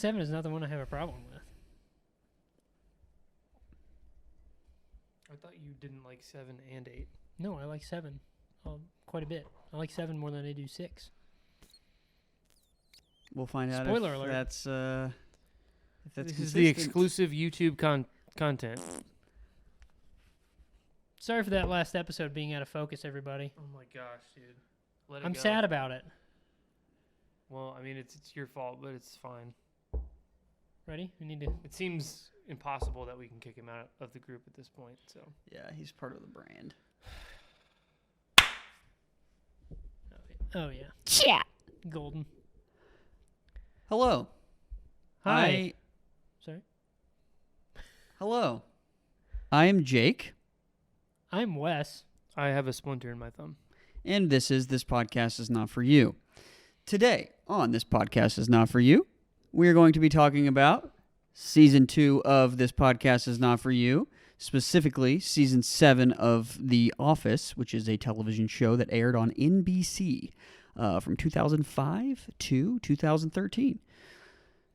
7 is not the one I have a problem with. I thought you didn't like 7 and 8. No, I like 7 quite a bit. I like 7 more than I do 6. We'll find out Spoiler if alert. that's This is the exclusive YouTube content. Sorry for that last episode being out of focus, everybody. Oh my gosh, dude. Let it I'm go. sad about it. Well, I mean, it's your fault, but it's fine. Ready? We need to... It seems impossible that we can kick him out of the group at this point, so. Yeah, he's part of the brand. Oh, yeah. Chat. Golden. Hello. Hi. Sorry? Hello. I am Jake. I'm Wes. I have a splinter in my thumb. And This Podcast Is Not For You. Today, on This Podcast Is Not For You, we are going to be talking about Season 2 of This Podcast Is Not For You, specifically Season 7 of The Office, which is a television show that aired on NBC from 2005 to 2013.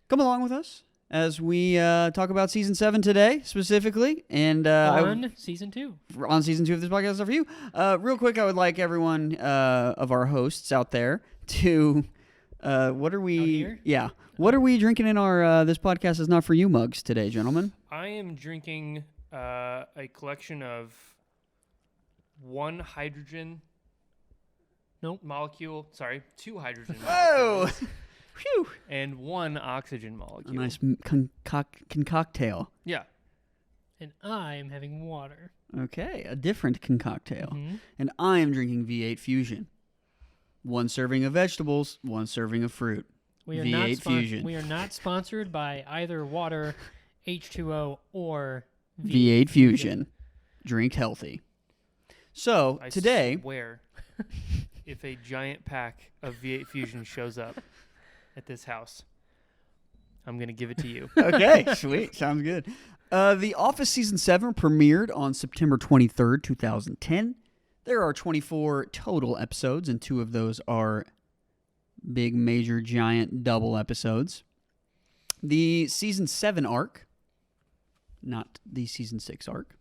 Come along with us as we talk about Season 7 today, specifically. And on Season 2. On Season 2 of This Podcast Is Not For You. Real quick, I would like everyone of our hosts out there to... what are we... Out here? Yeah. What are we drinking in our This Podcast Is Not For You mugs today, gentlemen? I am drinking a collection of one hydrogen molecule. Sorry, 2 hydrogen molecules. Phew! And 1 oxygen molecule. A nice concocktail. Yeah. And I am having water. Okay, a different concocktail. Mm-hmm. And I am drinking V8 Fusion. 1 serving of vegetables, 1 serving of fruit. We are V8 Fusion. We are not sponsored by either water, H2O, or V8 Fusion. Drink healthy. So, I today... swear, if a giant pack of V8 Fusion shows up at this house, I'm going to give it to you. Okay, sweet. Sounds good. The Office Season 7 premiered on September 23rd, 2010. There are 24 total episodes, and 2 of those are big, major, giant double episodes. The Season 7 arc, not the Season 6 arc,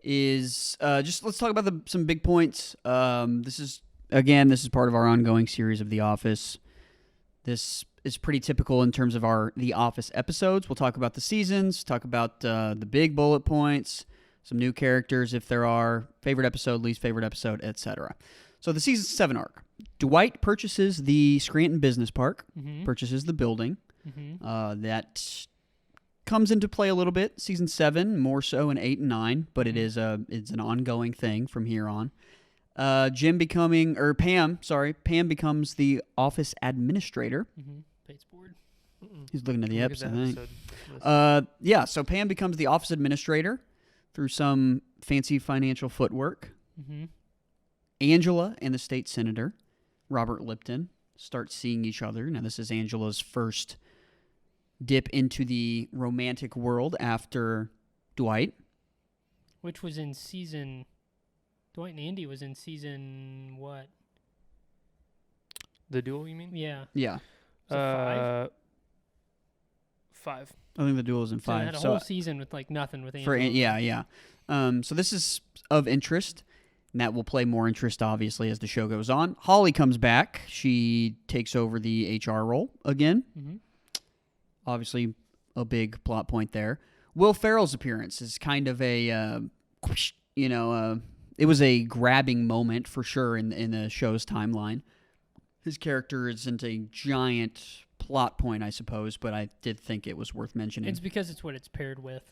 is just let's talk about some big points. This is part of our ongoing series of The Office. This is pretty typical in terms of our The Office episodes. We'll talk about the seasons, talk about the big bullet points, some new characters if there are, favorite episode, least favorite episode, etc. So the Season 7 arc. Dwight purchases the Scranton Business Park, purchases the building. That comes into play a little bit. Season 7, more so in 8 and 9, but it's an ongoing thing from here on. Pam becomes the office administrator. Pace board. He's looking at the Look at episode. that I think. So Pam becomes the office administrator through some fancy financial footwork. Angela and the state senator, Robert Lipton, start seeing each other. Now, this is Angela's first dip into the romantic world after Dwight. Which was in season... Dwight and Andy was in season what? The duel, you mean? Yeah. Yeah. Was it 5? I think the duel is in 5. So they had a whole season with like nothing with Angela. Yeah. So this is of interest, and that will play more interest, obviously, as the show goes on. Holly comes back. She takes over the HR role again. Obviously, a big plot point there. Will Ferrell's appearance is kind of a, it was a grabbing moment for sure in the show's timeline. His character isn't a giant plot point, I suppose, but I did think it was worth mentioning. It's because it's what it's paired with,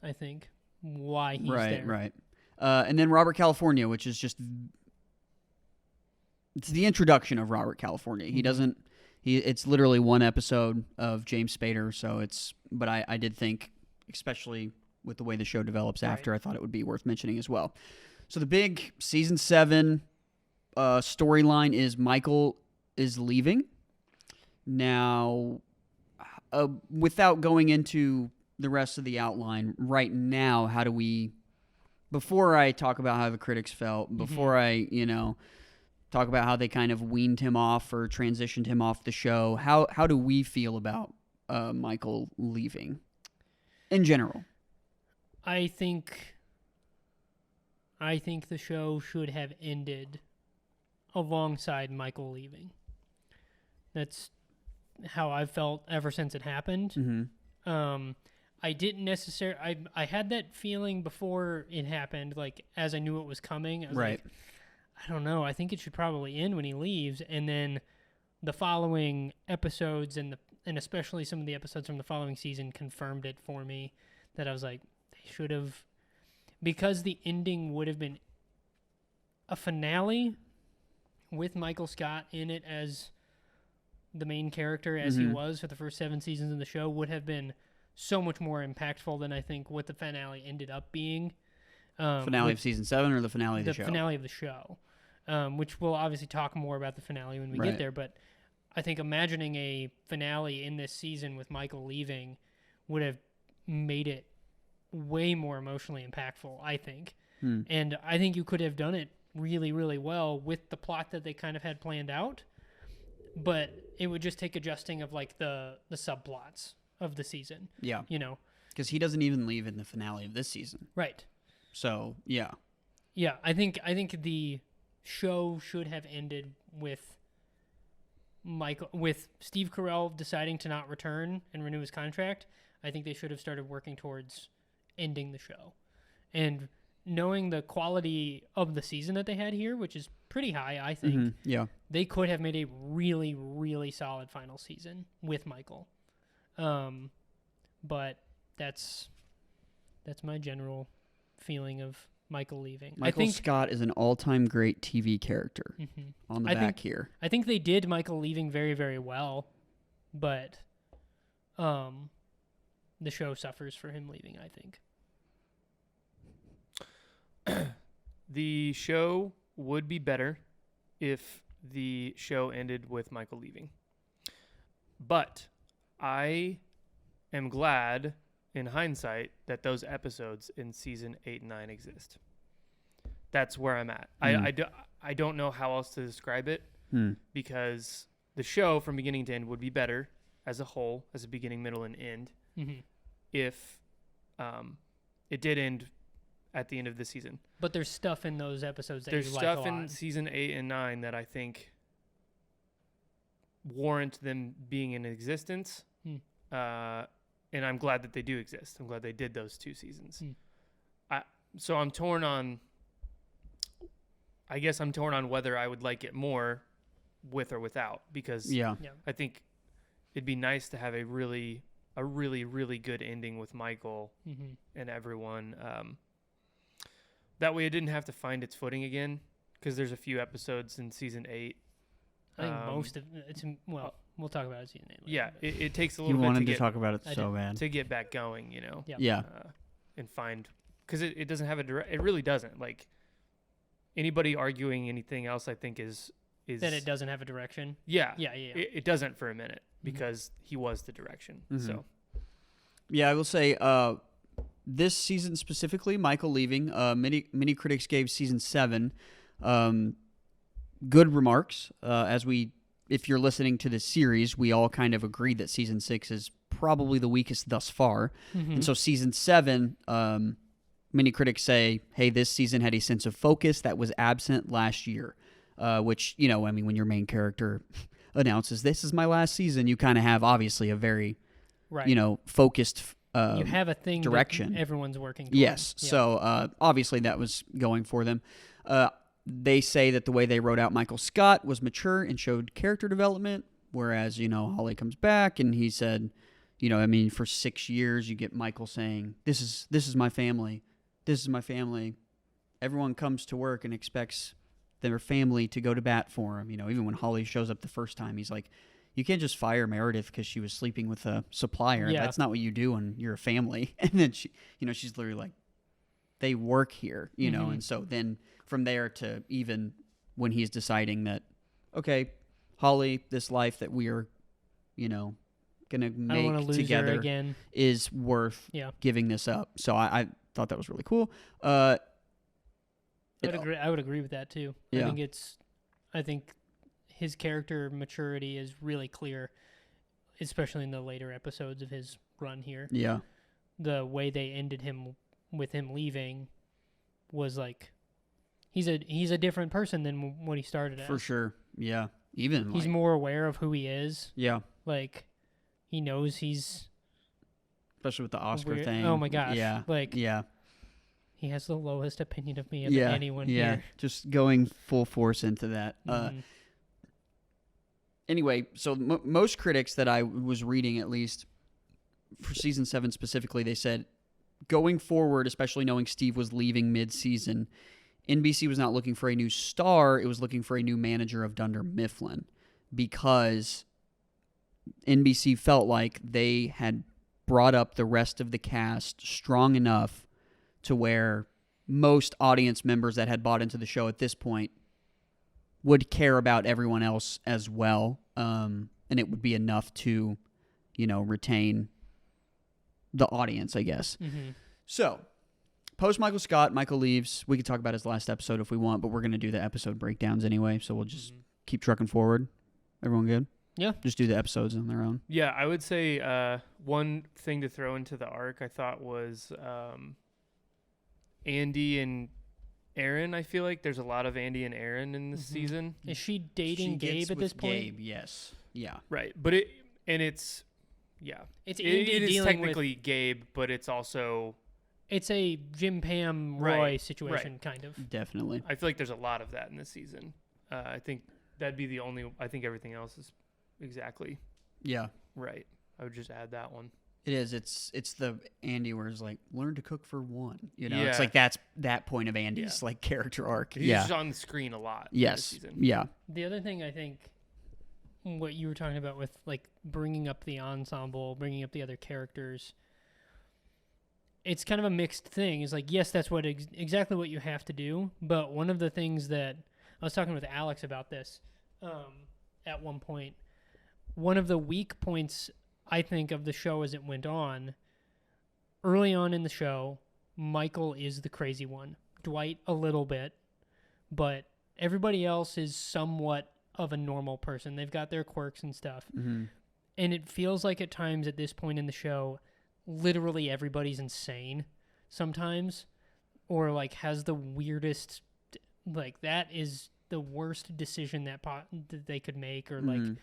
I think. Why he's there. Right. And then Robert California, which is just... It's the introduction of Robert California. He doesn't... It's literally 1 episode of James Spader, so it's... But I did think, especially with the way the show develops after, I thought it would be worth mentioning as well. So the big Season 7 storyline is Michael is leaving. Now, without going into the rest of the outline, right now, how do we... Before I talk about how the critics felt, before I, talk about how they kind of weaned him off or transitioned him off the show. How do we feel about Michael leaving in general? I think the show should have ended alongside Michael leaving. That's how I've felt ever since it happened. Mm-hmm. I didn't necessarily. I had that feeling before it happened, like as I knew it was coming. I was Right. like, I don't know. I think it should probably end when he leaves, and then the following episodes and especially some of the episodes from the following season confirmed it for me that I was like, they should have, because the ending would have been a finale with Michael Scott in it as the main character as he was for the first 7 seasons of the show, would have been so much more impactful than I think what the finale ended up being. Finale of season 7 or the finale of the show? The finale of the show, which we'll obviously talk more about the finale when we Right. get there. But I think imagining a finale in this season with Michael leaving would have made it way more emotionally impactful, I think. And I think you could have done it really, really well with the plot that they kind of had planned out. But it would just take adjusting of like the subplots of the season. Yeah. You know? Because he doesn't even leave in the finale of this season. Right. So, yeah. Yeah, I think the show should have ended with Steve Carell deciding to not return and renew his contract. I think they should have started working towards ending the show. And knowing the quality of the season that they had here, which is pretty high, I think, Yeah. they could have made a really, really solid final season with Michael. But that's my general feeling of Michael leaving. Michael Scott is an all-time great TV character on the I back think, here. I think they did Michael leaving very, very well, but the show suffers for him leaving, I think. The show would be better if the show ended with Michael leaving. But I am glad, in hindsight, that those episodes in season 8 and 9 exist. That's where I'm at. I don't know how else to describe it because the show from beginning to end would be better as a whole, as a beginning, middle, and end, if it did end at the end of the season. But there's stuff in those episodes that there's you like stuff a lot. in season 8 and 9 that I think warrant them being in existence. And I'm glad that they do exist. I'm glad they did those 2 seasons. So I'm torn on, I guess I'm torn on whether I would like it more with or without, because I think it'd be nice to have a really, really good ending with Michael and everyone. That way it didn't have to find its footing again, because there's a few episodes in season 8. I think most of it's, well, we'll talk about it season 8 later. Yeah, it takes a You little bit wanted to talk about it so bad. to get back going, you know. Yeah. And find, because it doesn't have it really doesn't. Like, anybody arguing anything else, I think is that it doesn't have a direction. Yeah. Yeah. It doesn't for a minute, because he was the direction. So yeah, I will say this season specifically, Michael leaving, many critics gave season 7 good remarks. If you're listening to this series, we all kind of agreed that season 6 is probably the weakest thus far. And so season 7, many critics say, hey, this season had a sense of focus that was absent last year, which, you know, I mean, when your main character announces, this is my last season, you kind of have obviously a very, you know, focused you have a thing direction. That everyone's working towards. Yes. Yeah. So obviously that was going for them. They say that the way they wrote out Michael Scott was mature and showed character development, whereas, you know, Holly comes back and he said, you know, I mean, for 6 years you get Michael saying, this is my family. This is my family. Everyone comes to work and expects their family to go to bat for him. You know, even when Holly shows up the first time, he's like, you can't just fire Meredith because she was sleeping with a supplier. Yeah. That's not what you do when you're a family. And then she, you know, she's literally like, they work here, you know? And so then from there to even when he's deciding that, okay, Holly, this life that we are, you know, going to make together again. is worth giving this up. So I thought that was really cool. I would agree with that too. Yeah. I think it's I think his character maturity is really clear, especially in the later episodes of his run here. Yeah. The way they ended him with him leaving was like he's a different person than what he started as. For sure. Yeah. Even He's more aware of who he is. Yeah. Like he knows he's especially with the Oscar weird. thing. Oh my gosh. Yeah. Like Yeah. he has the lowest opinion of me of Yeah. anyone Yeah. here. Just going full force into that. Mhm. Anyway, so most critics that I was reading, at least for season 7 specifically, they said going forward, especially knowing Steve was leaving mid-season, NBC was not looking for a new star. It was looking for a new manager of Dunder Mifflin, because NBC felt like they had brought up the rest of the cast strong enough to where most audience members that had bought into the show at this point would care about everyone else as well, and it would be enough to, retain the audience, I guess. Mm-hmm. So, post Michael Scott, Michael leaves. We could talk about his last episode if we want, but we're going to do the episode breakdowns anyway, so we'll just keep trucking forward. Everyone good? Yeah. Just do the episodes on their own. Yeah, I would say one thing to throw into the arc I thought was Andy and Aaron. I feel like there's a lot of Andy and Aaron in this season. Is she dating She gets Gabe at with this point? Gabe, yes. Yeah. Right, but it's It's it Andy is dealing technically Gabe, but it's also it's a Jim Pam Roy Right, situation, kind of. Definitely. I feel like there's a lot of that in this season. I think that'd be the only. I think everything else is exactly Yeah. right. I would just add that one. It is. It's the Andy where it's like, learn to cook for one. It's Yeah. like that's that point of Andy's Yeah. like character arc. He's Yeah. just on the screen a lot. in this Yes. season. Yeah. The other thing I think, what you were talking about with like bringing up the ensemble, bringing up the other characters, it's kind of a mixed thing. It's like, yes, that's what exactly what you have to do. But one of the things that I was talking with Alex about this at one point, one of the weak points I think of the show as it went on, early on in the show, Michael is the crazy one. Dwight a little bit, but everybody else is somewhat of a normal person. They've got their quirks and stuff. Mm-hmm. And it feels like at times at this point in the show, literally everybody's insane sometimes, or like has the weirdest, like that is the worst decision that they could make, or like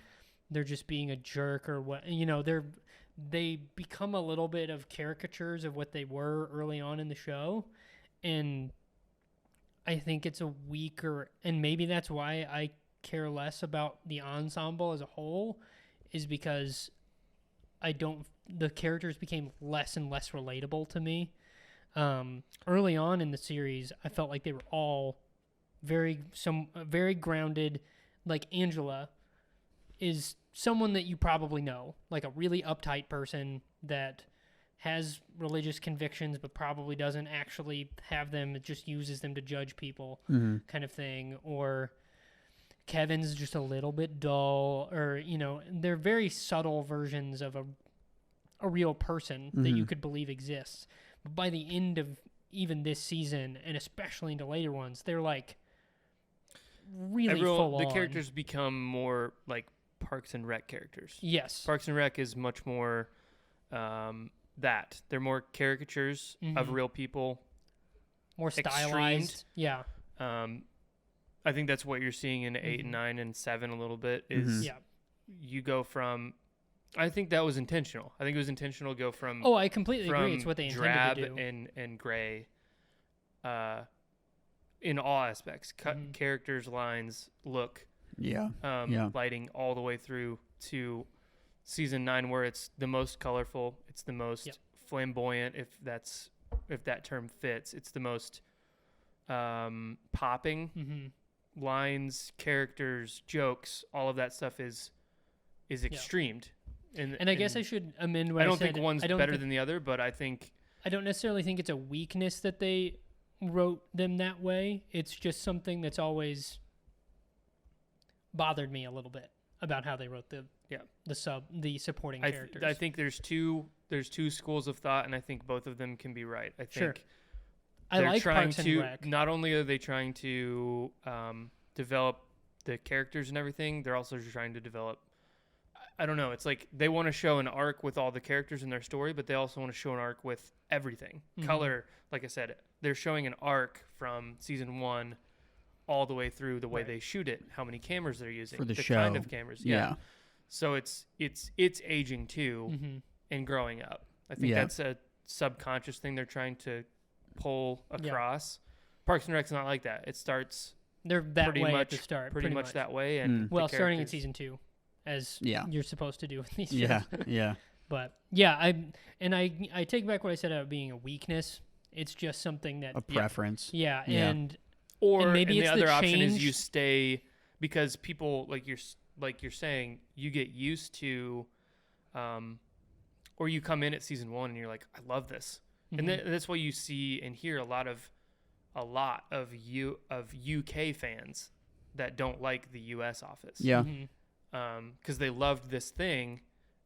they're just being a jerk or what, they become a little bit of caricatures of what they were early on in the show. And I think it's a weaker, and maybe that's why I care less about the ensemble as a whole, is because the characters became less and less relatable to me. Early on in the series, I felt like they were all very grounded. Like Angela is someone that you probably know, like a really uptight person that has religious convictions but probably doesn't actually have them, it just uses them to judge people, kind of thing. Or Kevin's just a little bit dull, or they're very subtle versions of a real person that you could believe exists. But by the end of even this season, and especially into later ones, they're like really full on. The characters become more like Parks and Rec characters. Yes. Parks and Rec is much more that. They're more caricatures of real people. More stylized. Yeah. I think that's what you're seeing in 8 and 9 and 7 a little bit is you go from, I think that was intentional. I think it was intentional to go from I completely agree. It's what they intended drab to do. and gray in all aspects. Characters, lines, look. Yeah. Lighting all the way through to season 9, where it's the most colorful, it's the most flamboyant, if that term fits. It's the most popping. Lines, characters, jokes, all of that stuff is extremed. And I guess I should amend what I don't said. think one's better than the other, but I don't necessarily think it's a weakness that they wrote them that way. It's just something that's always bothered me a little bit about how they wrote the supporting characters. I think there's two schools of thought, and I think both of them can be right. I think I like Parks and Rec. Not only are they trying to develop the characters and everything, they're also trying to develop. I don't know. It's like they want to show an arc with all the characters in their story, but they also want to show an arc with everything. Color, like I said, they're showing an arc from season 1 all the way through the way they shoot it, how many cameras they're using, For the kind show. of cameras. Yeah. So it's aging too and growing up. I think Yeah. that's a subconscious thing they're trying to pull across. Parks and Rec's not like that. It starts They're that pretty way much at the start. pretty much that way, and the Well, starting in characters- season 2, as Yeah. you're supposed to do with these Yeah. shows. Yeah. But yeah, I take back what I said about being a weakness. It's just something that A preference. yeah, Yeah. and Or maybe and it's the the other option is change- you stay because people like you're saying you get used to, or you come in at season 1 and you're like, I love this, and that's why you see and hear a lot of UK fans that don't like the US office. Yeah. Because they loved this thing,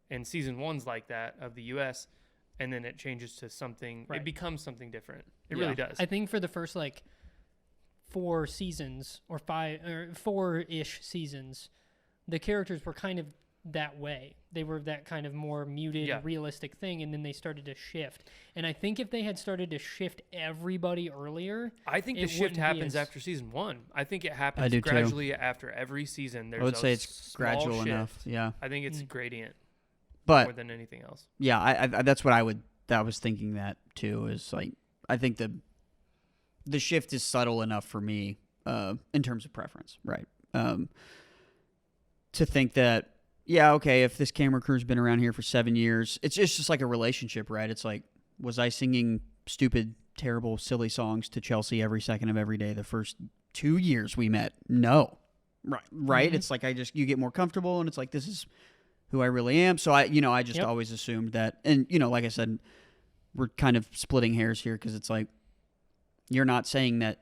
and season 1's like that of the US, and then it changes to something. Right. It becomes something different. It Yeah. really does. I think for the first like 4 seasons or 5 or 4-ish seasons, the characters were kind of that way. They were that kind of more muted, Yeah. realistic thing, and then they started to shift. And I think if they had started to shift everybody earlier, I think the it shift wouldn't be happens as- after season 1. I think it I happens do too. gradually after every season. There's I would a say it's small gradual shift. enough. Yeah. I think it's gradient But more than anything else. yeah, I that's what I was thinking that too, is like, I think the shift is subtle enough for me, in terms of preference, right? To think that, yeah, okay, if this camera crew's been around here for 7 years, it's just like a relationship, right? It's like, was I singing stupid, terrible, silly songs to Chelsea every second of every day the first 2 years we met? No. Right? It's like you get more comfortable, and it's like, this is who I really am. So I just Yep. always assumed that, and like I said, we're kind of splitting hairs here, because it's like, you're not saying that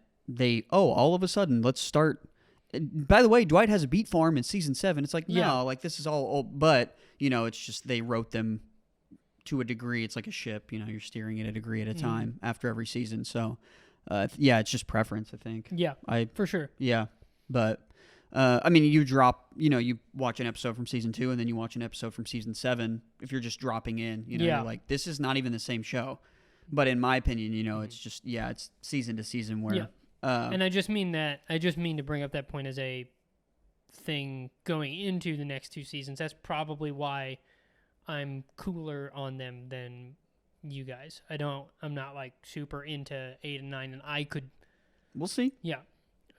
all of a sudden, let's start. By the way, Dwight has a beat farm in season 7. It's like, no, Yeah. like this is all old, but it's just, they wrote them to a degree. It's like a ship, you're steering it a degree at a time after every season. So, yeah, it's just preference, I think. yeah, for sure. Yeah. But, I mean, you drop, you watch an episode from season 2 and then you watch an episode from season 7. If you're just dropping in, Yeah. you're like, this is not even the same show. But in my opinion, it's just, it's season to season where, Yeah. And I just mean to bring up that point as a thing going into the next 2 seasons. That's probably why I'm cooler on them than you guys. I'm not like super into 8 and 9, and we'll see. yeah.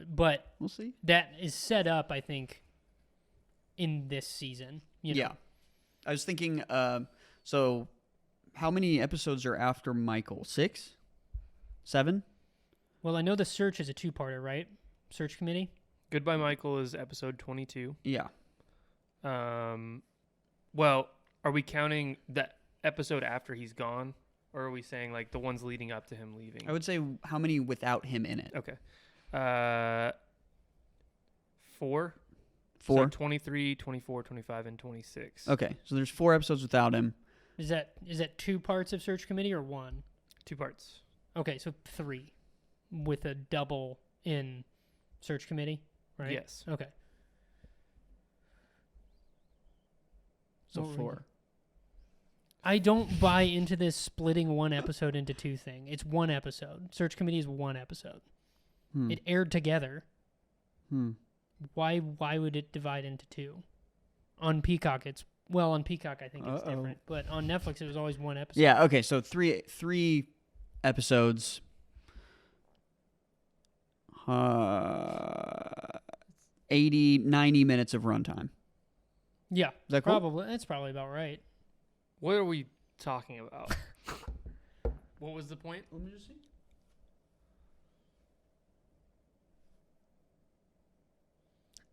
But We'll see. that is set up, I think, in this season. Yeah. I was thinking, so how many episodes are after Michael? 6? 7? Well, I know the search is a 2-parter, right? Search committee. Goodbye Michael is episode 22. Yeah. Well, are we counting the episode after he's gone, or are we saying like the ones leading up to him leaving? I would say how many without him in it? Okay. 4. 4? So 23, 24, 25, and 26. Okay. So there's 4 episodes without him. Is that 2 parts of search committee or 1? 2 parts. Okay, so 3 with a double in search committee, right? Yes. Okay. So What were 4. I don't buy into this splitting one episode into 2 thing. It's 1 episode. Search committee is 1 episode. It aired together. Why would it divide into 2? On Peacock, on Peacock I think it's different, but on Netflix it was always 1 episode. Yeah, okay. So 3 episodes. 80, 90 minutes of runtime. Yeah. Is that cool? Probably. That's probably about right. What are we talking about? What was the point? Let me just see.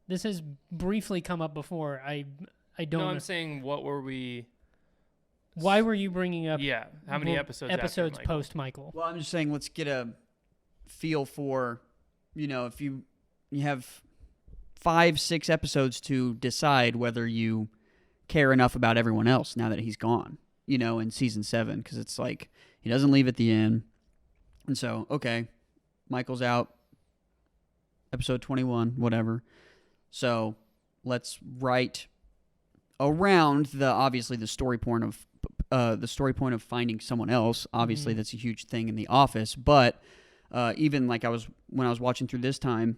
This has briefly come up before. I don't No, know. I'm saying what were we? Why were you bringing up Yeah, how many episodes? after Michael? post Michael? Well, I'm just saying, let's get a feel for, if you have 5, 6 episodes to decide whether you care enough about everyone else now that he's gone, in season 7, because it's like he doesn't leave at the end. And so, okay, Michael's out, episode 21, whatever. So let's write around the story point of finding someone else. Obviously, that's a huge thing in The Office. But even like when I was watching through this time,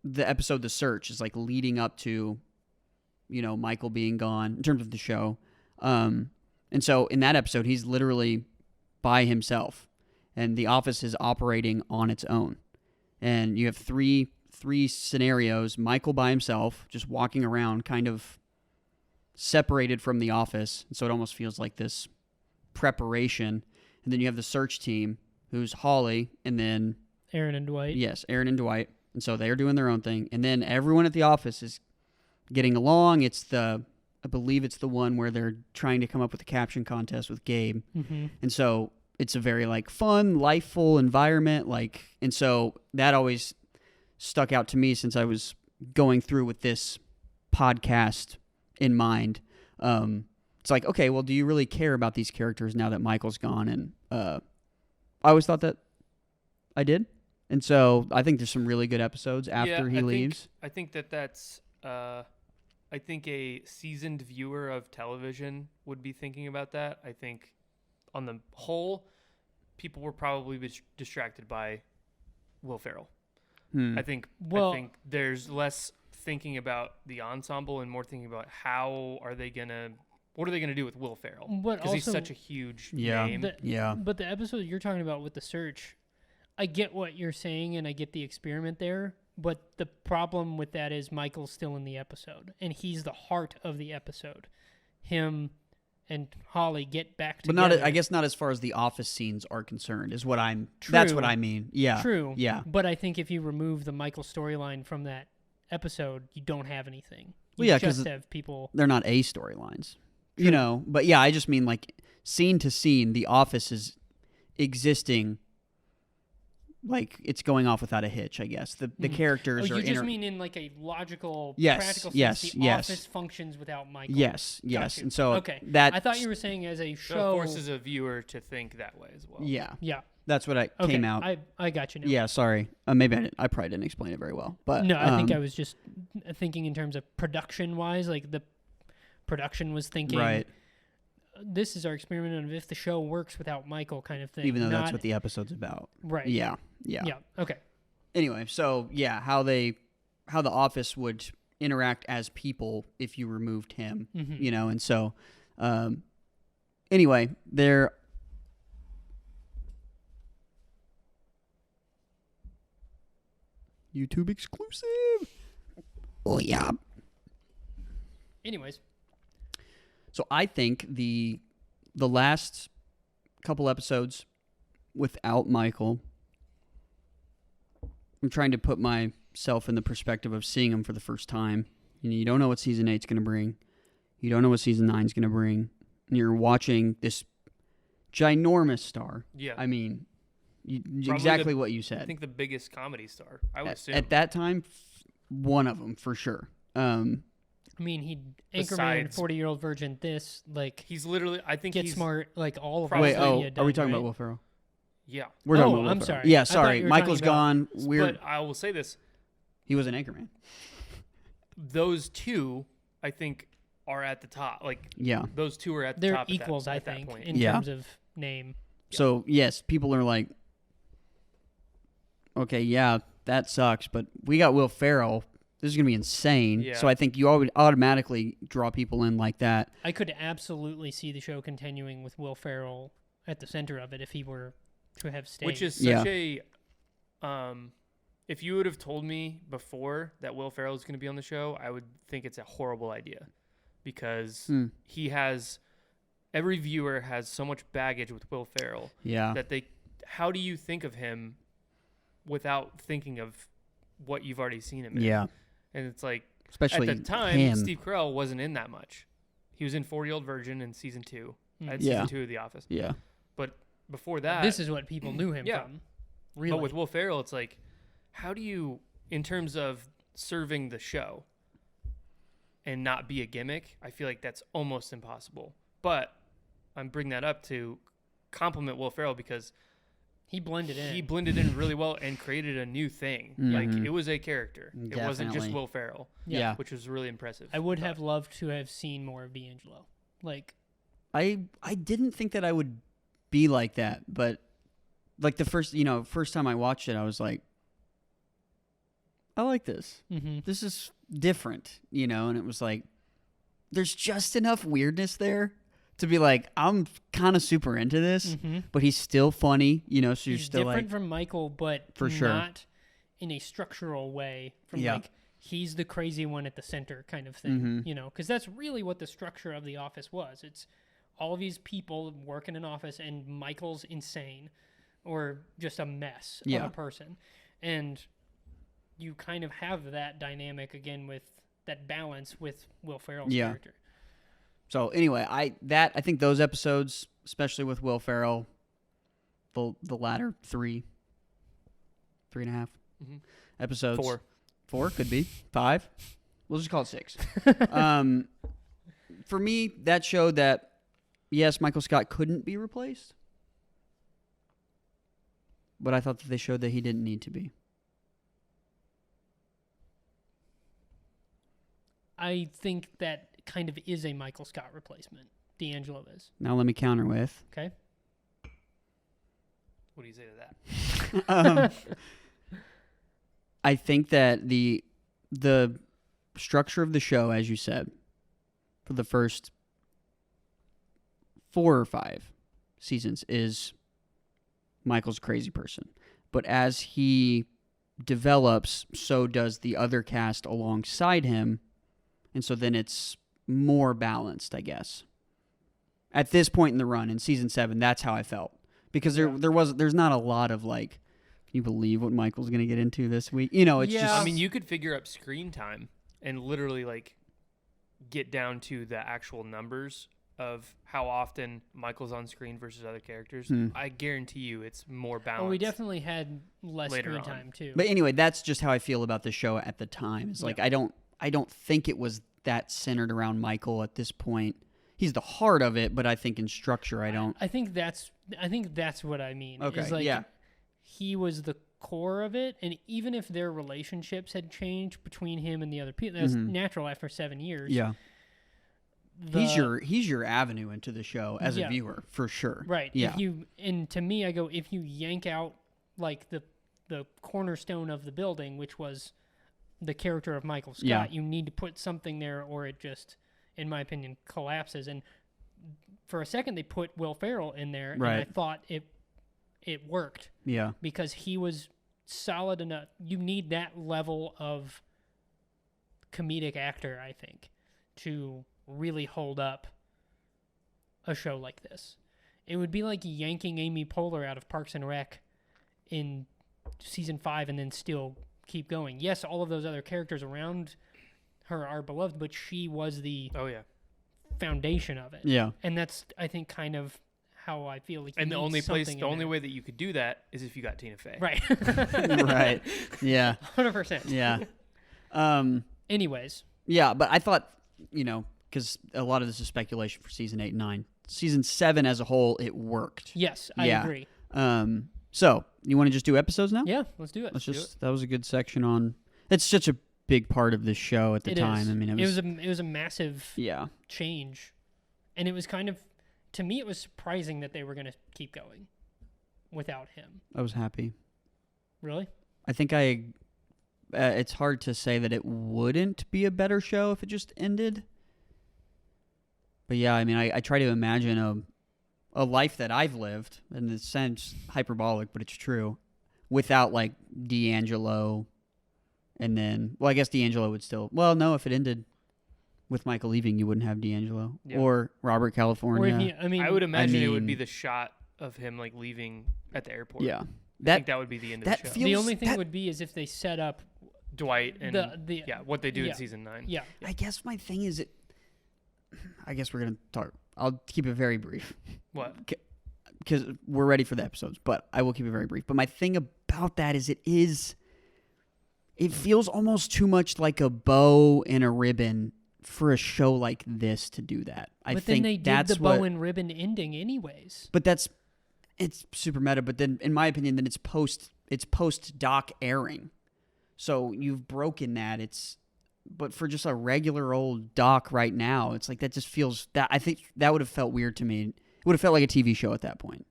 the episode "The Search" is like leading up to, Michael being gone in terms of the show. And so in that episode, he's literally by himself, and The Office is operating on its own. And you have three scenarios: Michael by himself, just walking around, kind of separated from the office, and so it almost feels like this preparation. And then you have the search team, who's Holly, and then Aaron and Dwight. Yes, Aaron and Dwight, and so they're doing their own thing. And then everyone at the office is getting along. I believe it's the one where they're trying to come up with a caption contest with Gabe, and so it's a very like fun, lifeful environment. And so that always stuck out to me since I was going through with this podcast in mind. It's like, okay, well, do you really care about these characters now that Michael's gone? And I always thought that I did. And so I think there's some really good episodes after he leaves. I think that's I think a seasoned viewer of television would be thinking about that. I think on the whole, people were probably distracted by Will Ferrell. I think there's less thinking about the ensemble and more thinking about what are they gonna do with Will Ferrell? Because he's such a huge name. But the episode you're talking about with The Search, I get what you're saying and I get the experiment there. But the problem with that is Michael's still in the episode, and he's the heart of the episode. Him and Holly get back together. But I guess not as far as the office scenes are concerned, is what True. That's what I mean. Yeah. True. Yeah. But I think if you remove the Michael storyline from that episode, you don't have anything. Well, yeah, just have people. They're not A storylines, But yeah, I just mean like scene to scene, the office is existing. Like it's going off without a hitch, I guess. The characters are. You just mean in like a logical, yes, practical yes, sense. The yes. office functions without Michael. Yes, Got yes, you. and so okay. that I thought you were saying as a So show it forces a viewer to think that way as well. Yeah. That's what came out. I got you now. Yeah, sorry. Maybe I probably didn't explain it very well, but no, I think I was just thinking in terms of production wise, like the production was thinking, right. This is our experiment of if the show works without Michael, kind of thing. Even though that's what the episode's about, right? Yeah. Okay. Anyway, so yeah, how the office would interact as people if you removed him, and so anyway, they're YouTube exclusive. Oh yeah. Anyways, so I think the last couple episodes without Michael, I'm trying to put myself in the perspective of seeing him for the first time. You don't know what season 8's going to bring. You don't know what season 9's going to bring. And you're watching this ginormous star. Yeah. I mean, exactly what you said. I think the biggest comedy star, I would assume. At that time, one of them for sure. I mean, he Anchorman, 40-Year-Old Virgin. He's literally. I think Get he's Smart. Like all of. Wait, are we talking right? about Will Ferrell? Yeah. We're talking about Will I'm Ferrell. sorry. Yeah, I thought sorry. you were Michael's talking gone. We're. But I will say this: he was an Anchorman. those two, I think, are at the top. Like, yeah, those two are at the They're top. equals, at that I think, point. in terms of name. So yes, people are like, okay, yeah, that sucks, but we got Will Ferrell. This is gonna be insane. Yeah. So I think you would automatically draw people in like that. I could absolutely see the show continuing with Will Ferrell at the center of it if he were to have stayed. Which is such a, if you would have told me before that Will Ferrell is going to be on the show, I would think it's a horrible idea because he has, every viewer has so much baggage with Will Ferrell. Yeah. That how do you think of him without thinking of what you've already seen him in? Yeah. And it's like, especially at the time, him. Steve Carell wasn't in that much. He was in 40-Year-Old Virgin in season 2. Yeah. Season 2 of The Office. Yeah. But before that, this is what people knew him from. Really. But with Will Ferrell, it's like, how do you, in terms of serving the show and not be a gimmick, I feel like that's almost impossible. But I'm bringing that up to compliment Will Ferrell because He blended in. He blended in really well and created a new thing. Like, it was a character. It wasn't just Definitely. Will Ferrell. Yeah. Which was really impressive. I would have loved to have seen more of D'Angelo. Like, I didn't think that I would be like that, but like the first time I watched it, I was like, I like this. mm-hmm. This is different, and it was like, there's just enough weirdness there to be like, I'm kind of super into this, Mm-hmm. but he's still funny, so you're He's still different like, from Michael, but For sure. not in a structural way. From Yeah. like, he's the crazy one at the center kind of thing, Mhm. Because that's really what the structure of The Office was. It's all of these people work in an office, and Michael's insane or just a mess Yeah. of a person. And you kind of have that dynamic again with that balance with Will Ferrell's Yeah. character. So anyway, I think those episodes, especially with Will Ferrell, the latter 3.5 Mhm. episodes, 4 could be 5. We'll just call it 6. For me, that showed that yes, Michael Scott couldn't be replaced, but I thought that they showed that he didn't need to be. I think that kind of is a Michael Scott replacement. D'Angelo is. Now let me counter with. Okay. What do you say to that? I think that the structure of the show, as you said, for the first 4 or 5 seasons is Michael's a crazy person. But as he develops, so does the other cast alongside him. And so then it's more balanced, I guess. At this point in the run, in season 7, that's how I felt. Because there's not a lot of like, can you believe what Michael's going to get into this week? It's Yeah. just... I mean, you could figure up screen time and literally like get down to the actual numbers of how often Michael's on screen versus other characters. I guarantee you it's more balanced. Oh, we definitely had less Later screen on. time too. But anyway, that's just how I feel about the show at the time. It's like, I don't think it was that centered around Michael at this point. He's the heart of it, but I think in structure, I don't. I think that's what I mean. Okay, is like, yeah. He was the core of it, and even if their relationships had changed between him and the other people, that's natural after 7 years. Yeah. He's your avenue into the show as a viewer, for sure. Right. Yeah. And to me, I go, if you yank out like the cornerstone of the building, which was the character of Michael Scott, you need to put something there, or it just, in my opinion, collapses. And for a second, they put Will Ferrell in there, Right. and I thought it worked Yeah. because he was solid enough. You need that level of comedic actor, I think, to really hold up a show like this. It would be like yanking Amy Poehler out of Parks and Rec in season 5 and then still keep going. Yes, all of those other characters around her are beloved, but she was the foundation of it. Yeah. And that's, I think, kind of how I feel. Like, And the only way way that you could do that is if you got Tina Fey. Right. Right. Yeah. 100%. Yeah. Anyways. Yeah, but I thought, because a lot of this is speculation for season 8 and 9. Season 7 as a whole, it worked. Yes, I agree. So you want to just do episodes now? Yeah, let's do it. That was a good section on. It's such a big part of this show at the It time. is. I mean, it was a massive yeah. change, and it was kind of, to me, it was surprising that they were going to keep going without him. I was happy. Really? I think it's hard to say that it wouldn't be a better show if it just ended. But yeah, I mean, I try to imagine a life that I've lived, in the sense hyperbolic, but it's true, without like D'Angelo, and then, well, I guess D'Angelo would still. Well, no, if it ended with Michael leaving, you wouldn't have D'Angelo or Robert California. Or if I would imagine it would be mean- the shot of him like leaving at the airport. Yeah, I think that would be the end of the show. the only thing would be is if they set up Dwight and the what they do yeah. in season 9. Yeah. I guess my thing is I guess we're gonna talk. I'll keep it very brief. What? Because we're ready for the episodes, but I will keep it very brief. But my thing about that is it feels almost too much like a bow and a ribbon for a show like this to do that. I But think then they did that's the what, bow and ribbon ending anyways. But that's, it's super meta, but then in my opinion, then it's post doc airing. So you've broken that. But for just a regular old doc right now, it's like that just feels that I think that would have felt weird to me. It would have felt like a TV show at that point.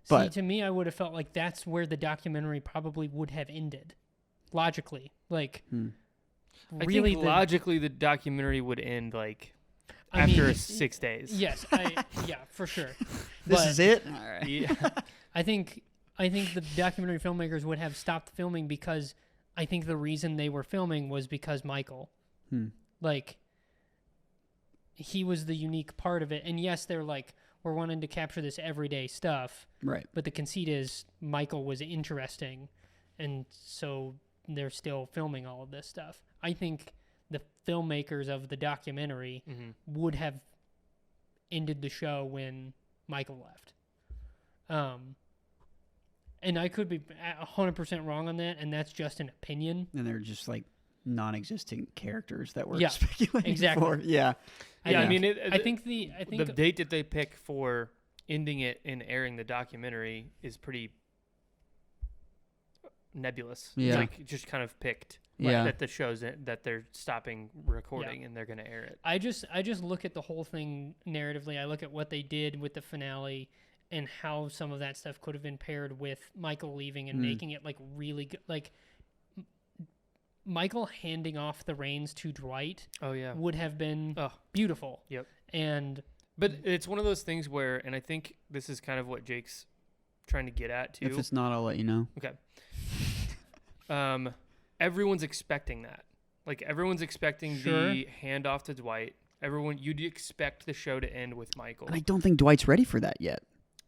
See, to me, I would have felt like that's where the documentary probably would have ended, logically. Like, I really, think logically the documentary would end like I after mean, 6 days. Yes, yeah, for sure. This But is it. All right. Yeah. I think the documentary filmmakers would have stopped filming because I think the reason they were filming was because Michael. Like, he was the unique part of it. And yes, they're like, we're wanting to capture this everyday stuff. Right. But the conceit is Michael was interesting, and so they're still filming all of this stuff. I think the filmmakers of the documentary would have ended the show when Michael left. And I could be 100% wrong on that, and that's just an opinion. And they're just like non-existent characters that we're Yeah, speculating exactly. for. Yeah. Yeah, I mean, I think the date that they pick for ending it and airing the documentary is pretty nebulous. Yeah. It's like just kind of picked. Yeah. That the show's that they're stopping recording and they're going to air it. I just look at the whole thing narratively. I look at what they did with the finale and how some of that stuff could have been paired with Michael leaving and making it like really good. Like Michael handing off the reins to Dwight would have been beautiful. Yep. But it's one of those things where, and I think this is kind of what Jake's trying to get at too. If it's not, I'll let you know. Okay. Everyone's expecting that. Like everyone's expecting the handoff to Dwight. You'd expect the show to end with Michael. And I don't think Dwight's ready for that yet.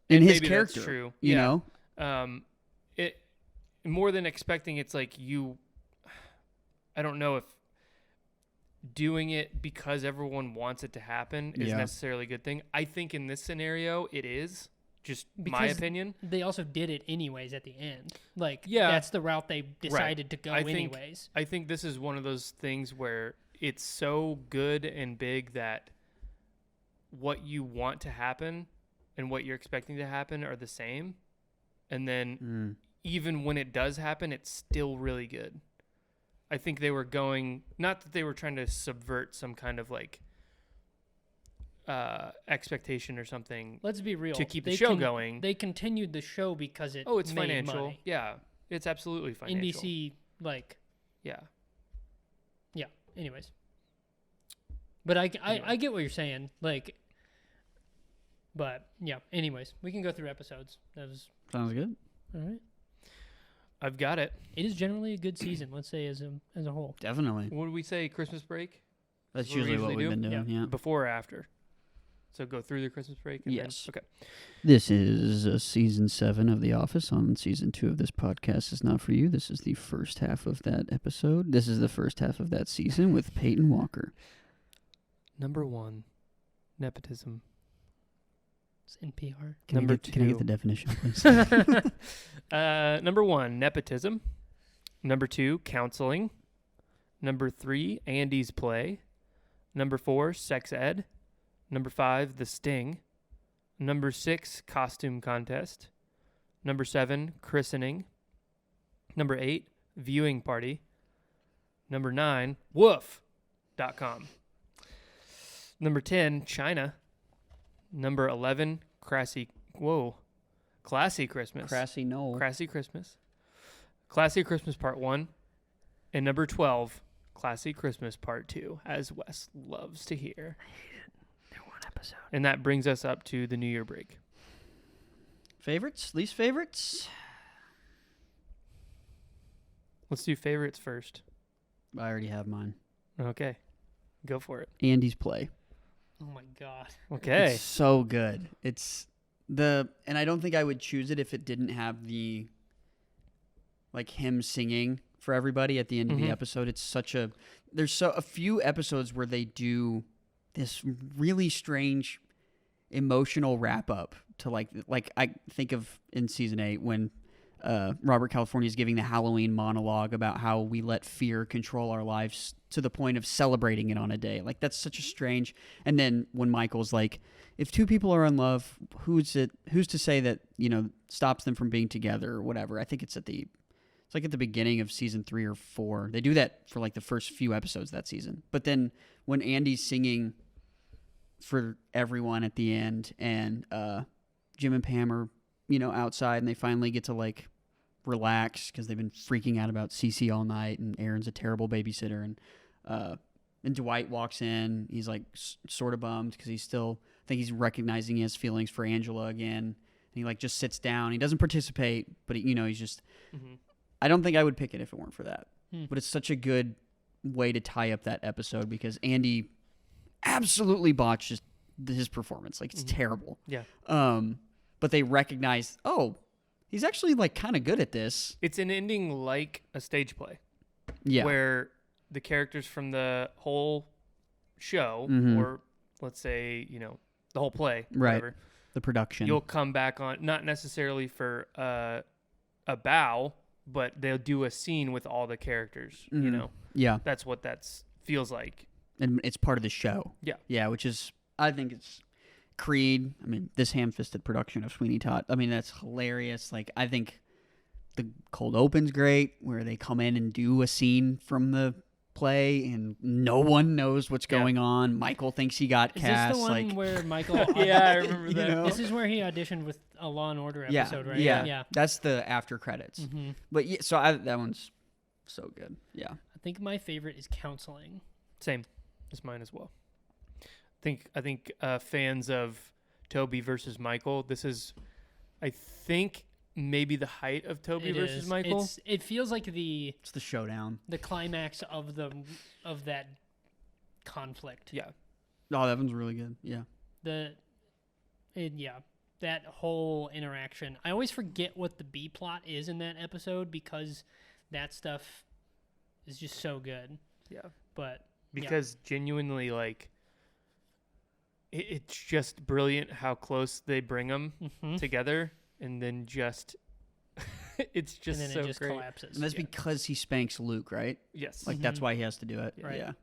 In his character, that's true. You know? It more than expecting, it's like I don't know if doing it because everyone wants it to happen is necessarily a good thing. I think in this scenario, it is. Just because my opinion. They also did it anyways at the end. Like, yeah, that's the route they decided to go anyways. I think this is one of those things where it's so good and big that what you want to happen and what you're expecting to happen are the same. And then even when it does happen, it's still really good. I think they were going, not that they were trying to subvert some kind of like expectation or something. Let's be real. To keep the show going. They continued the show because it's made financial. Money. Yeah, it's absolutely financial. NBC, like. Yeah. Yeah. Anyways. But I get what you're saying. Like. But yeah. Anyways, we can go through episodes. Sounds good. All right. I've got it. It is generally a good season. Let's say as a whole. Definitely. What did we say? Christmas break? That's usually what we've been doing. Yeah. Before or after? So go through the Christmas break? And yes. Then, okay. This is season 7 of The Office. On season 2 of this podcast is not for you. This is the first half of that episode. This is the first half of that season with Peyton Walker. Number 1, nepotism. It's NPR. Number 2. Can I get the definition, please? Number 1, nepotism. Number 2, counseling. Number 3, Andy's play. Number 4, sex ed. Number 5, The Sting. Number 6, costume contest. Number 7, christening. Number 8, viewing party. Number 9, woof.com. Number 10, China. Number 11, classy Christmas. Crassy Knoll. Classy Christmas. Classy Christmas Part 1. And number 12, Classy Christmas Part 2, as Wes loves to hear. Episode. And that brings us up to the New Year break. Favorites? Least favorites? Let's do favorites first. I already have mine. Okay. Go for it. Andy's play. Oh my god. Okay. It's so good. And I don't think I would choose it if it didn't have the him singing for everybody at the end of the episode. It's there's a few episodes where they do this really strange emotional wrap up to like I think of in season 8 when Robert California is giving the Halloween monologue about how we let fear control our lives to the point of celebrating it on a day. Like, that's such a strange. And then when Michael's like, if two people are in love, who's to say that, stops them from being together or whatever? I think it's like at the beginning of season 3 or 4. They do that for like the first few episodes of that season. But then when Andy's singing for everyone at the end, and Jim and Pam are, outside, and they finally get to like relax because they've been freaking out about Cece all night, and Aaron's a terrible babysitter, and Dwight walks in. He's like sort of bummed because I think he's recognizing his feelings for Angela again. And he like just sits down. He doesn't participate, but he's just. Mm-hmm. I don't think I would pick it if it weren't for that. But it's such a good way to tie up that episode because Andy absolutely botched his performance. Like, it's terrible. Yeah. But they recognize, he's actually like kind of good at this. It's an ending like a stage play. Yeah. Where the characters from the whole show, or let's say, the whole play, right. whatever, The production. you'll come back on, not necessarily for a bow, but they'll do a scene with all the characters, Yeah. That's what feels like. And it's part of the show. Yeah. Yeah, which is, I think it's Creed. I mean, this ham-fisted production of Sweeney Todd. I mean, that's hilarious. Like, I think the cold open's great, where they come in and do a scene from the play, and no one knows what's going on. Michael thinks he got Is cast. this the one where Michael? Yeah, I remember that. This is where he auditioned with a Law and Order episode, right? Yeah. That's the after credits. Mm-hmm. But yeah, so that one's so good. Yeah. I think my favorite is Counseling. Same. It's mine as well. I think fans of Toby versus Michael, this is, I think, maybe the height of Toby versus Michael. It feels like It's the showdown. the climax of that conflict. Yeah. Oh, that one's really good. Yeah. That whole interaction. I always forget what the B plot is in that episode because that stuff is just so good. Yeah. But because genuinely, like, it's just brilliant how close they bring them together, and then just it's just and then so it just great. collapses. And that's because he spanks Luke, right? Yes. Like, that's why he has to do it. Right. Yeah.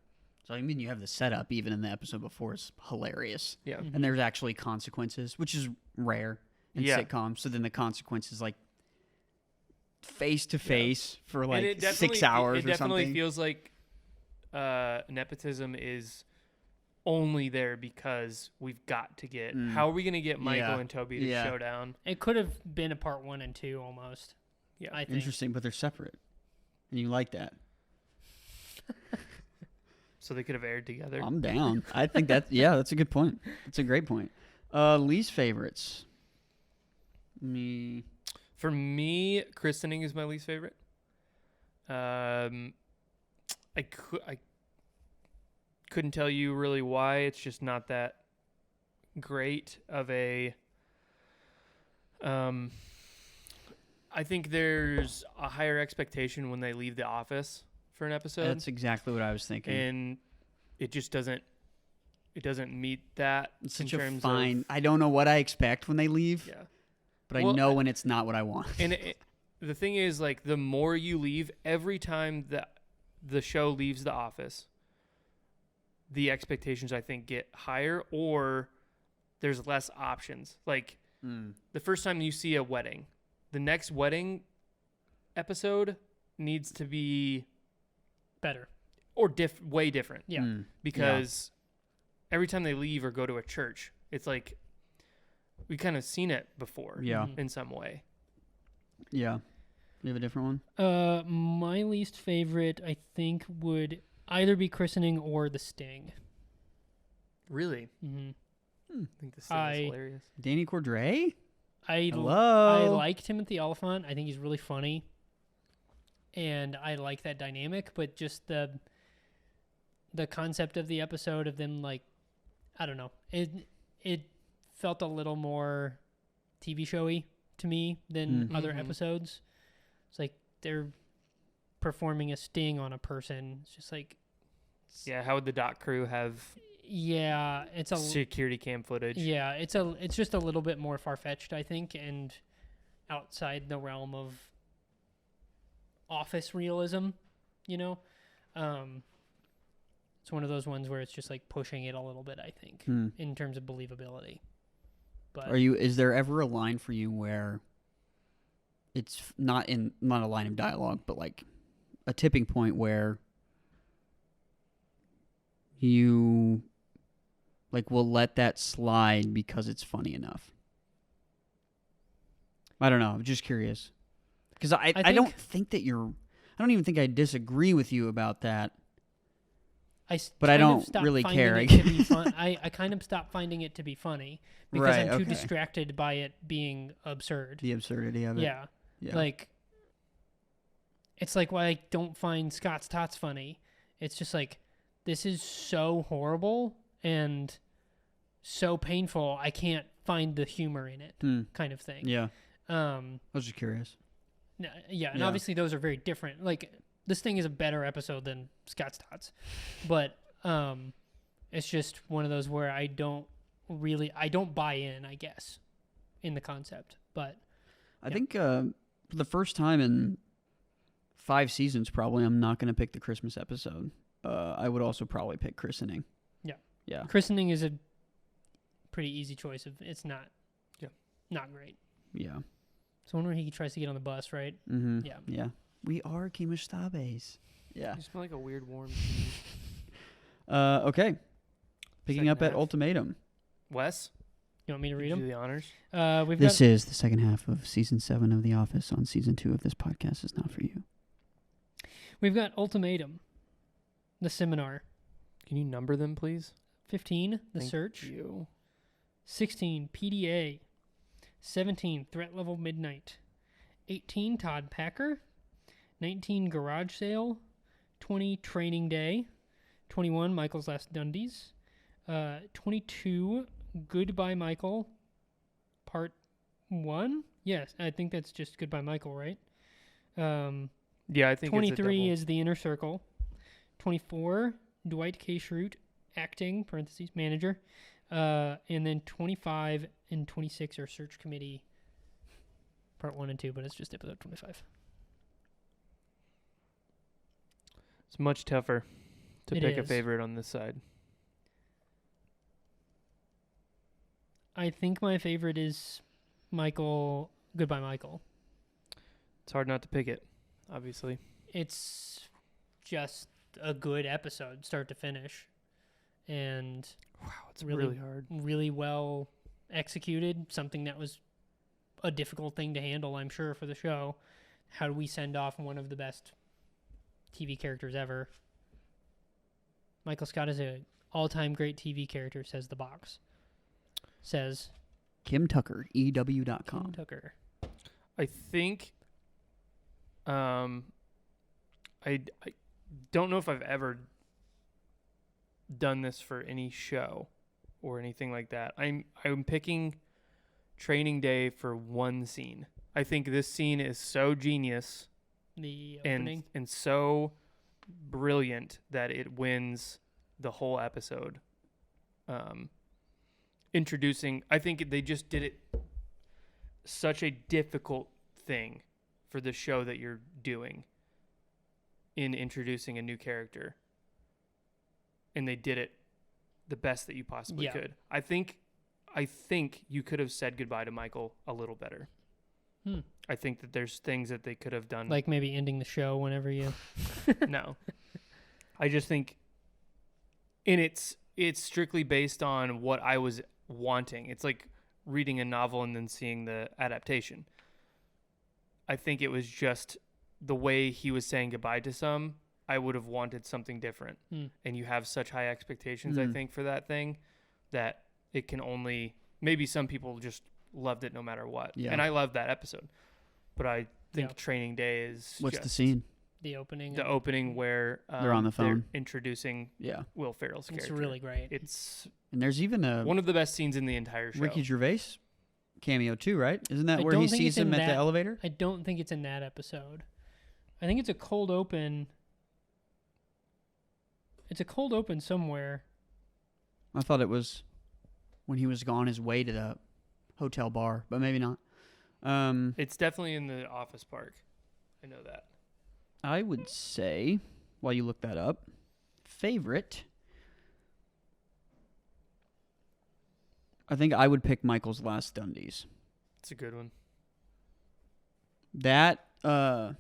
So, I mean, you have the setup even in the episode before is hilarious. Yeah. And there's actually consequences, which is rare in sitcoms. So then the consequences, like, face to face for And like it 6 hours It or something. definitely feels like nepotism is only there because we've got to get. How are we going to get Michael and Toby to show down? It could have been a part 1 and 2 almost. Yeah. I think. Interesting, but they're separate. And you like that. So they could have aired together. I'm down. I think that's a good point. That's a great point. Least favorites. Me. For me, Christening is my least favorite. I couldn't tell you really why. It's just not that great of a. I think there's a higher expectation when they leave the office for an episode. That's exactly what I was thinking. And it just doesn't. It doesn't meet that. It's in such a terms fine. Of, I don't know what I expect when they leave. yeah. But Well, I know when it's not what I want. And the thing is, like, the more you leave, every time that the show leaves the office, the expectations, I think, get higher, or there's less options. Like, the first time you see a wedding, the next wedding episode needs to be better or way different. Yeah. Because every time they leave or go to a church, it's like we kind of seen it before. Yeah. In some way. Yeah. You have a different one? My least favorite, I think, would either be Christening or The Sting. Really? Mm-hmm. I think this is hilarious. Danny Cordray? I Hello. like Timothy Oliphant. I think he's really funny, and I like that dynamic. But just the concept of the episode of them, like, I don't know, it felt a little more TV showy to me than other episodes. It's like they're performing a sting on a person. It's just like, Yeah, how would the doc crew have yeah, it's a security cam footage? Yeah, it's just a little bit more far-fetched, I think, and outside the realm of office realism, you know. It's one of those ones where it's just like pushing it a little bit, I think, in terms of believability. But Is there ever a line for you where it's not a line of dialogue, but like a tipping point where you like will let that slide because it's funny enough? I don't know. I'm just curious. Because I don't think that I don't even think I disagree with you about that. But I don't really care. I kind of stopped finding it to be funny because Right, I'm too okay. distracted by it being absurd. The absurdity of it. Yeah. Yeah. Like, it's like why I don't find Scott's Tots funny. It's just like, this is so horrible and so painful, I can't find the humor in it, kind of thing. Yeah. I was just curious. Yeah, and Yeah. obviously those are very different. Like, this thing is a better episode than Scott's Tots. But it's just one of those where I don't buy in, I guess, in the concept. But I think for the first time in 5 seasons, probably, I'm not going to pick the Christmas episode. I would also probably pick Christening. Yeah. Yeah. Christening is a pretty easy choice. It's not great. Yeah. So one where he tries to get on the bus, right? Mm-hmm. Yeah. Yeah. We are Kimastabes. Yeah. You smell like a weird warm cheese. Okay. Picking Second up at half. Ultimatum. Wes, You want me to read you do them? the honors. We've This got is the second half of season 7 of The Office. On season 2 of this podcast is not for you. we've got Ultimatum, the seminar, Can you number them, please? 15, the Thank search, you. 16, PDA, 17, threat level midnight, 18, Todd Packer, 19, garage sale, 20, training day, 21, Michael's last Dundies, 22, goodbye Michael, part 1. Yes, I think that's just goodbye Michael, right? Yeah, I think 23 is the inner circle. 24, Dwight K. Schrute, acting, parentheses, manager. And then 25 and 26 are search committee, part 1 and 2, but it's just episode 25. It's much tougher to It pick a is. favorite on this side. I think my favorite is Michael, goodbye Michael. It's hard not to pick it, obviously. It's just a good episode, start to finish. And Wow, it's Really- really hard. really well executed, something that was a difficult thing to handle, I'm sure, for the show. How do we send off one of the best TV characters ever? Michael Scott is a all-time great TV character, says the box. Says Kim Tucker, Kim EW.com. Tucker. I think I don't know if I've ever done this for any show or anything like that. I'm picking Training Day for one scene. I think this scene is so genius The opening. and so brilliant that it wins the whole episode. Introducing, I think they just did it such a difficult thing for the show that you're doing in introducing a new character. And they did it the best that you possibly Yeah. could. I think you could have said goodbye to Michael a little better. I think that there's things that they could have done. Like maybe ending the show whenever you... No. I just think, and it's strictly based on what I was wanting. It's like reading a novel and then seeing the adaptation. I think it was just the way he was saying goodbye to some, I would have wanted something different. And you have such high expectations, I think, for that thing that it can only, maybe some people just loved it no matter what. Yeah. And I loved that episode. But I think Yeah. Training Day is What's just the scene? The opening. the opening where They're on the phone. introducing Yeah. Will Ferrell's It's character. really great. It's And there's even a one of the best scenes in the entire show. Ricky Gervais cameo too, right? Isn't that I where don't he think sees it's in him at the that- elevator? I don't think it's in that episode. I think it's a cold open. It's a cold open somewhere. I thought it was when he was on his way to the hotel bar, but maybe not. It's definitely in the office park. I know that. I would say, while you look that up, favorite, I think I would pick Michael's Last Dundies. It's a good one. That, but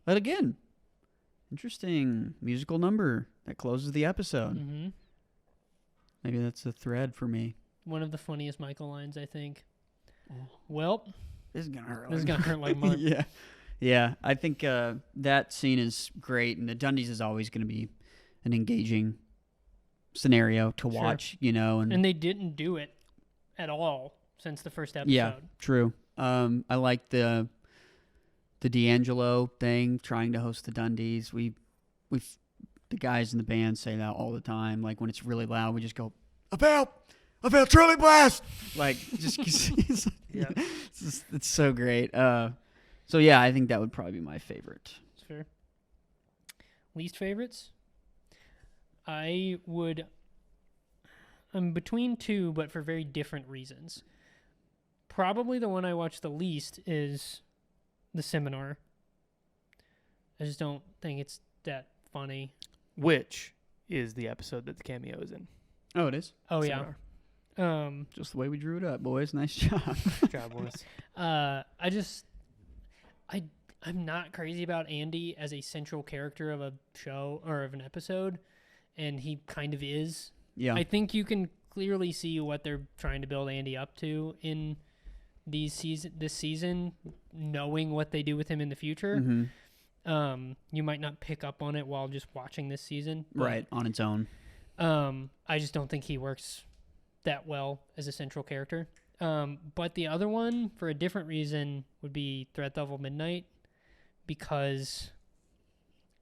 again, interesting musical number that closes the episode. Mm-hmm. Maybe that's a thread for me. One of the funniest Michael lines, I think. Oh. Well, This is gonna hurt. this is gonna hurt like Mark. Yeah, yeah. I think that scene is great, and the Dundies is always going to be an engaging scenario to Sure. watch. You know, And they didn't do it at all since the first episode. yeah, true. I like the D'Angelo thing, trying to host the Dundies. We the guys in the band say that all the time. Like when it's really loud, we just go, I felt truly blessed. Like just Yeah. it's so great. So yeah, I think that would probably be my favorite. It's fair. Least favorites? I'm between two, but for very different reasons. Probably the one I watch the least is The Seminar. I just don't think it's that funny. Which is the episode that the cameo is in. Oh, it is. Oh, Seminar. yeah. Just the way we drew it up, boys. Nice job. Good job, boys. I'm not crazy about Andy as a central character of a show or of an episode, and he kind of is. Yeah. I think you can clearly see what they're trying to build Andy up to in this season, knowing what they do with him in the future. Mm-hmm. You might not pick up on it while just watching this season. But, Right, on its own. I just don't think he works that well as a central character. But the other one, for a different reason, would be Threat Level Midnight, because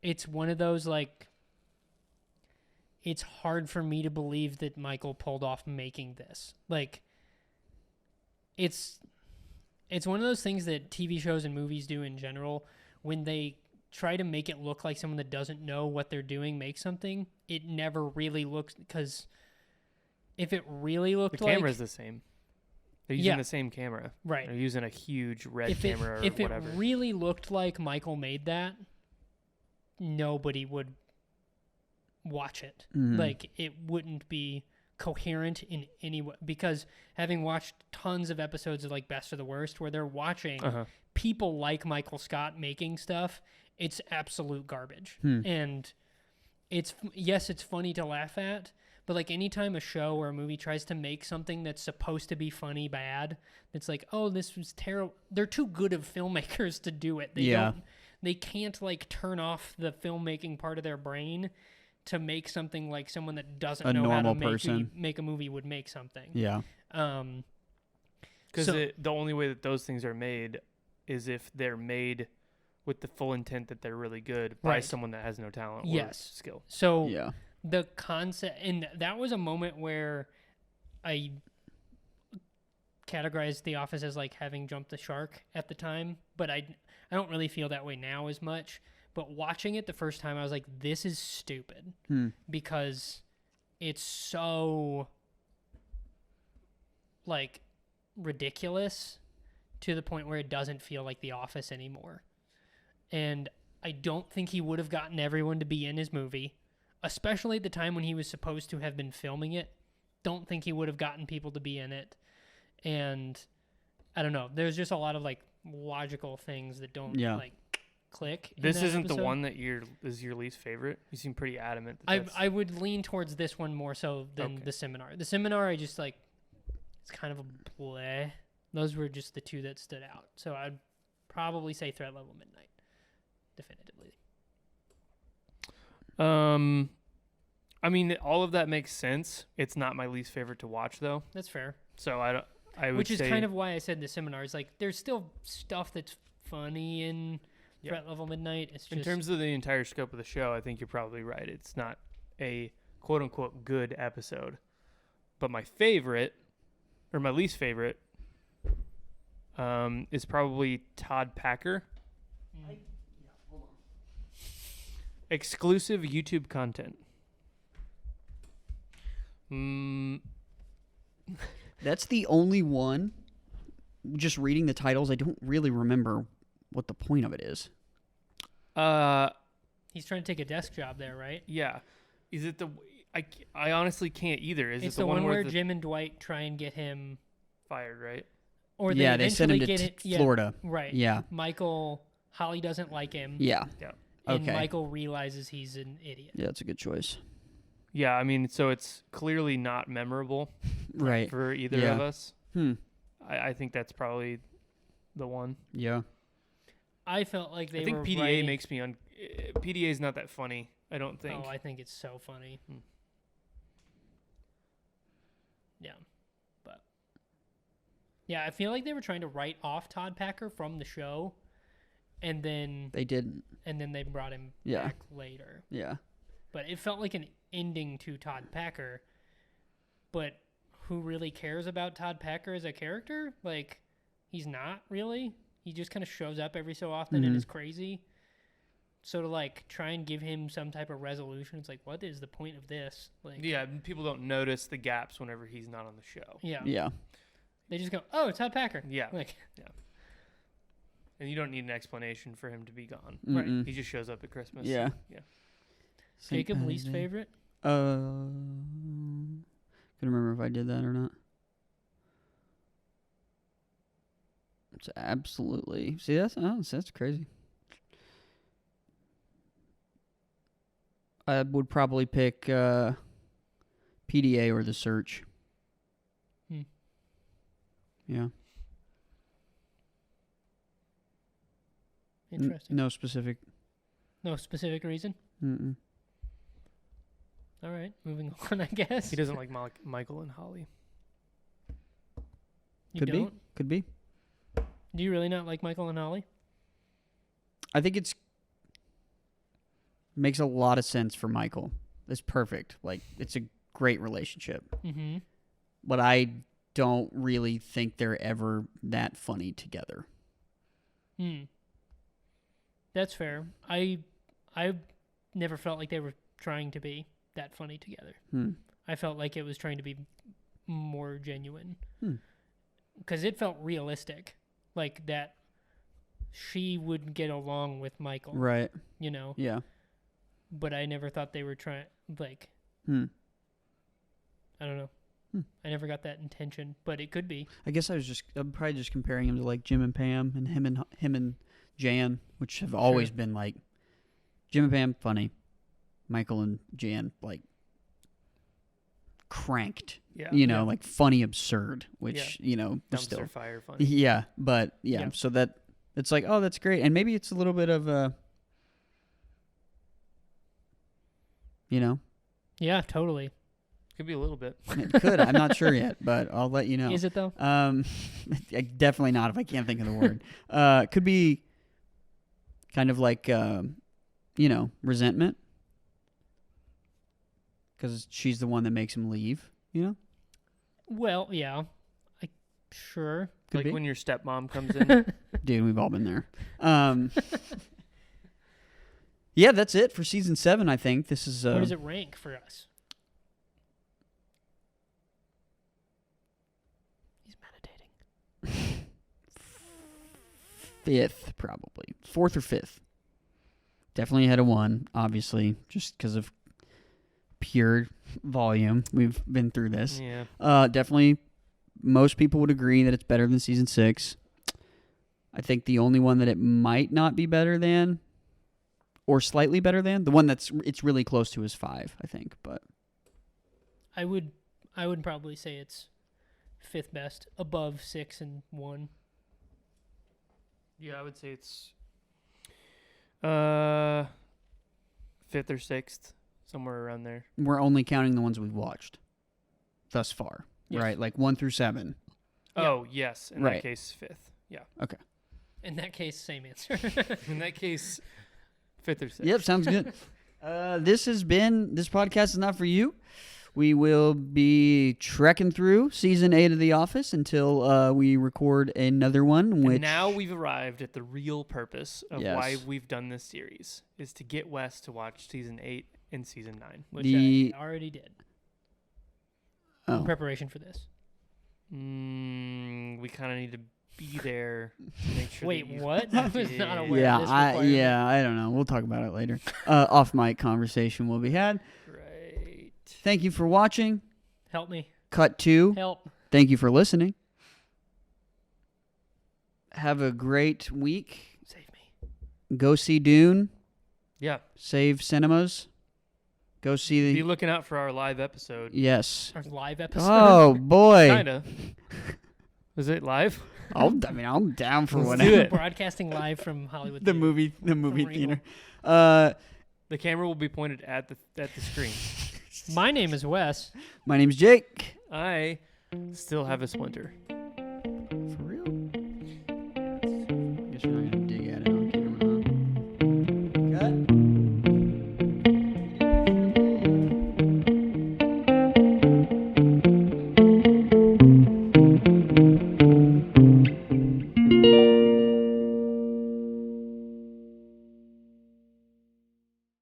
it's one of those, like, it's hard for me to believe that Michael pulled off making this. Like, it's one of those things that TV shows and movies do in general. When they try to make it look like someone that doesn't know what they're doing makes something, it never really looks, because if it really looked The like... camera's the same. They're using the same camera. Right. They're using a huge red If camera or it whatever. really looked like Michael made that, nobody would watch it. Mhm. Like, it wouldn't be coherent in any way, because having watched tons of episodes of, like, Best of the Worst, where they're watching people like Michael Scott making stuff, it's absolute garbage. And it's funny to laugh at, but, like, anytime a show or a movie tries to make something that's supposed to be funny bad, it's like, oh, this was terrible. They're too good of filmmakers to do it. They can't, like, turn off the filmmaking part of their brain to make something like someone that doesn't know how to make a movie would make something. Yeah. Because the only way that those things are made is if they're made with the full intent that they're really good by Right. someone that has no talent or Yes. skill. So Yeah. the concept, and that was a moment where I categorized The Office as, like, having jumped the shark at the time, but I don't really feel that way now as much. But watching it the first time, I was like, this is stupid, because it's so, like, ridiculous to the point where it doesn't feel like The Office anymore. And I don't think he would have gotten everyone to be in his movie, especially at the time when he was supposed to have been filming it. Don't think he would have gotten people to be in it. And I don't know. There's just a lot of, like, logical things that don't like click. This isn't the one that is your least favorite. You seem pretty adamant. I would lean towards this one more so than The Seminar. The Seminar, I just, like, it's kind of a bleh. Those were just the two that stood out. So I'd probably say Threat Level Midnight, definitively. I mean, all of that makes sense. It's not my least favorite to watch, though. That's fair. So I would Which is say, kind of why I said The Seminar. It's like, there's still stuff that's funny in Threat Level Midnight. It's just, in terms of the entire scope of the show, I think you're probably right. It's not a quote unquote good episode. But my favorite, or my least favorite, is probably Todd Packer. Exclusive YouTube content. That's the only one. Just reading the titles, I don't really remember what the point of it is. He's trying to take a desk job there, right? Yeah. Is it the? I honestly can't either. Is It's it the one where the Jim and Dwight try and get him, fired? Right. or Yeah, they sent him to eventually get it. Florida. Right. Yeah. Holly doesn't like him. Yeah. And Okay. Michael realizes he's an idiot. Yeah, that's a good choice. Yeah. I mean, so it's clearly not memorable Right. for either Yeah. of us. I think that's probably the one. Yeah. I felt like they I think were PDA writing- makes me PDA is not that funny. I don't think. Oh, I think it's so funny. Yeah. But yeah, I feel like they were trying to write off Todd Packer from the show, and then They didn't. they brought him Yeah. back later. Yeah. But it felt like an ending to Todd Packer. But who really cares about Todd Packer as a character? Like, he's not really. He just kind of shows up every so often and is crazy. So to like try and give him some type of resolution, it's like, what is the point of this? Like, Yeah, people don't notice the gaps whenever he's not on the show. yeah, Yeah. they just go, oh, it's Todd Packer. Yeah. Like, And you don't need an explanation for him to be gone. Right. Mm-mm. He just shows up at Christmas. Yeah. Yeah. Saint Jacob, least Patty's Day. favorite? Couldn't remember if I did that or not. It's absolutely. See, that's crazy. I would probably pick PDA or The Search. Hmm. Yeah. Interesting. No specific. No specific reason? Mm-mm. All right, moving on, I guess. He doesn't like Michael and Holly. You Could don't? be. Could be. Do you really not like Michael and Holly? I think makes a lot of sense for Michael. It's perfect. Like, it's a great relationship. Mm-hmm. But I don't really think they're ever that funny together. That's fair. I never felt like they were trying to be that funny together. I felt like it was trying to be more genuine. Because it felt realistic. Like that she would get along with Michael. Right. You know? Yeah. But I never thought they were trying, like, Hmm. I don't know. I never got that intention, but it could be. I guess I'm probably just comparing him to like Jim and Pam and him and Jan, which have always been like Jim and Pam funny, Michael and Jan like cranked, Yeah. like funny absurd, which was Dumpster still fire funny. yeah, but Yeah. so that it's like, oh, that's great, and maybe it's a little bit of Yeah, totally. Could be a little bit. it could. I'm not sure yet, but I'll let you know. Is it though? Definitely not if I can't think of the word. Could be kind of like, resentment. Because she's the one that makes him leave, Well, yeah. Sure. Could like be. when your stepmom comes in. Dude, we've all been there. Yeah, that's it for season 7, I think. This is... Where does it rank for us? He's meditating. 5th, probably. 4th or 5th. Definitely ahead of 1, obviously, just because of pure volume. We've been through this. Yeah. Definitely, most people would agree that it's better than season 6. I think the only one that it might not be better than, or slightly better than, the one it's really close to is 5, I think. But I would probably say it's 5th best, above 6 and 1. Yeah, I would say it's 5th or 6th, somewhere around there. we're only counting the ones we've watched thus far, Yes. right? Like 1 through 7. Yeah. Oh, yes. In Right. that case, 5th. Yeah. In that case, same answer. In that case, 5th or 6th. Yep, sounds good. This podcast is not for you. We will be trekking through season 8 of The Office until we record another one. And Which now we've arrived at the real purpose of Yes. why we've done this series, is to get Wes to watch season 8 and season 9. Which The- I already did. Oh. In preparation for this. We kind of need to be there to make sure. Wait, that you what? I was not aware Yeah, of this requirement. I don't know. We'll talk about it later. Off mic conversation will be had. Right. Thank you for watching. Help me. Cut 2. Help. Thank you for listening. Have a great week. Save me. Go see Dune. Yeah. Save cinemas. Go see the. Be looking out for our live episode. Yes. Our live episode. Oh boy. Kinda. Is it live? I'm down for Let's whatever. do it. Broadcasting live from Hollywood. The Theater. movie Regal. theater. The camera will be pointed at the screen. My name is Wes. My name's Jake. I still have a splinter.